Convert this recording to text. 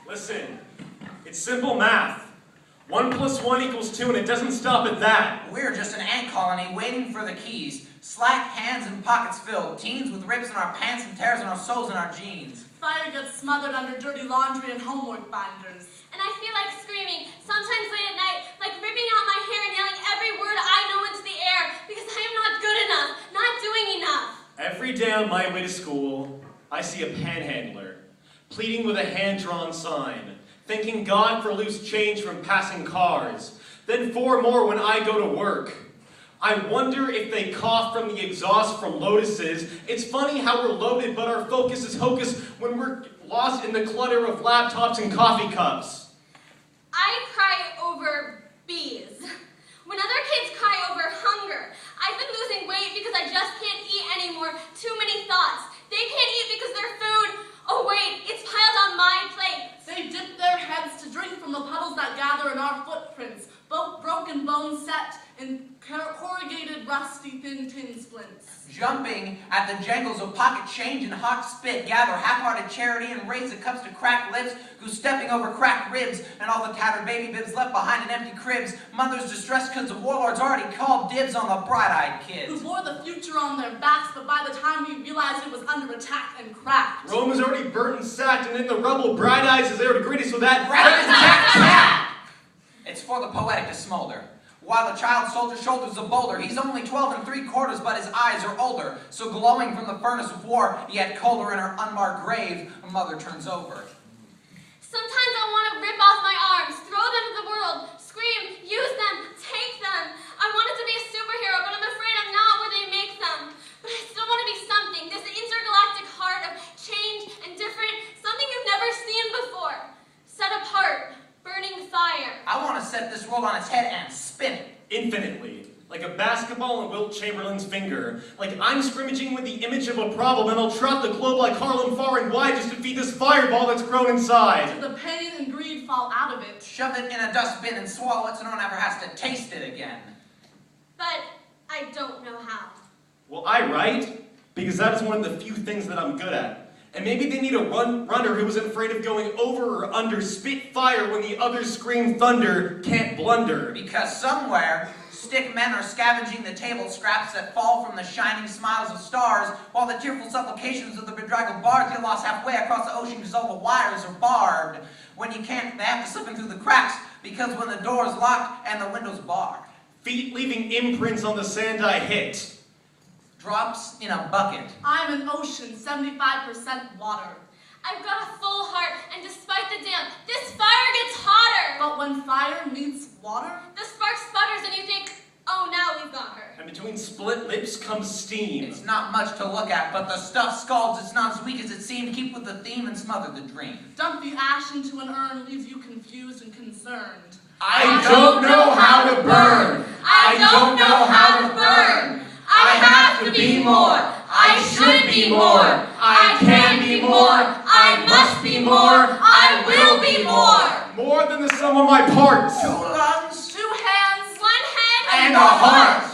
Listen, it's simple math. 1 + 1 = 2, and it doesn't stop at that. We're just an ant colony waiting for the keys. Slack hands and pockets filled. Teens with rips in our pants and tears in our soles and our jeans. Fire gets smothered under dirty laundry and homework binders. And I feel like screaming, sometimes late at night, like ripping out my hair and yelling every word I know into the air, because I am not good enough, not doing enough. Every day on my way to school, I see a panhandler, pleading with a hand-drawn sign, thanking God for loose change from passing cars, then 4 more when I go to work. I wonder if they cough from the exhaust from lotuses. It's funny how we're loaded, but our focus is hocus when we're lost in the clutter of laptops and coffee cups. I cry over bees. When other kids cry over hunger. I've been losing weight because I just can't eat anymore. Too many thoughts. They can't eat because their food, oh wait, it's piled on my plate. They dip their heads to drink from the puddles that gather in our footprints, both broken bones set in corrugated, rusty, thin tin splints. Jumping at the jangles of pocket change and hot spit, gather half-hearted charity and raise the cups to cracked lips, who stepping over cracked ribs, and all the tattered baby bibs left behind in empty cribs. Mothers distressed because the warlords already called dibs on the bright-eyed kids. Who bore the future on their backs, but by the time we realized it was under attack and cracked. Rome is already burnt and sacked, and in the rubble, Bright Eyes is there to greet us with that rat-tat-tat! It's for the poetic to smolder. While the child soldier shoulders the boulder, he's only 12 3/4, but his eyes are older. So glowing from the furnace of war, yet colder in her unmarked grave, a mother turns over. Sometimes I want to rip off my arms, throw them at the world, scream, use them, take them. I wanted to be a superhero, but I'm afraid I'm not where they make them. But I still want to be something, this intergalactic heart of change and different, something you've never seen before. Set apart, burning fire. I want to set this world on its head and spin it. infinitely, like a basketball in Wilt Chamberlain's finger. Like I'm scrimmaging with the image of a problem, and I'll trot the globe like Harlem far and wide just to feed this fireball that's grown inside. Till the pain and greed fall out of it. Shove it in a dustbin and swallow it so no one ever has to taste it again. But I don't know how. Well, I write, because that is one of the few things that I'm good at. And maybe they need a runner who isn't afraid of going over or under, spit fire when the others scream thunder, can't blunder. Because somewhere, stick men are scavenging the table scraps that fall from the shining smiles of stars, while the tearful supplications of the bedraggled bards get lost halfway across the ocean because all the wires are barbed. When you can't, they have to slip in through the cracks, because when the door is locked and the window's barred. Feet leaving imprints on the sand I hit. Drops in a bucket. I'm an ocean, 75% water. I've got a full heart, and despite the damp, this fire gets hotter. But when fire meets water, The spark sputters and you think, oh, now we've got her. And between split lips comes steam. It's not much to look at, but the stuff scalds. It's not as weak as it seemed. Keep with the theme and smother the dream. dump the ash into an urn leaves you confused and concerned. I don't know how to burn. I don't know how to burn. I have to be more. I should be more. I can be more. I must be more. I will be more. More than the sum of my parts. 2 lungs, 2 hands, 1 head and a heart.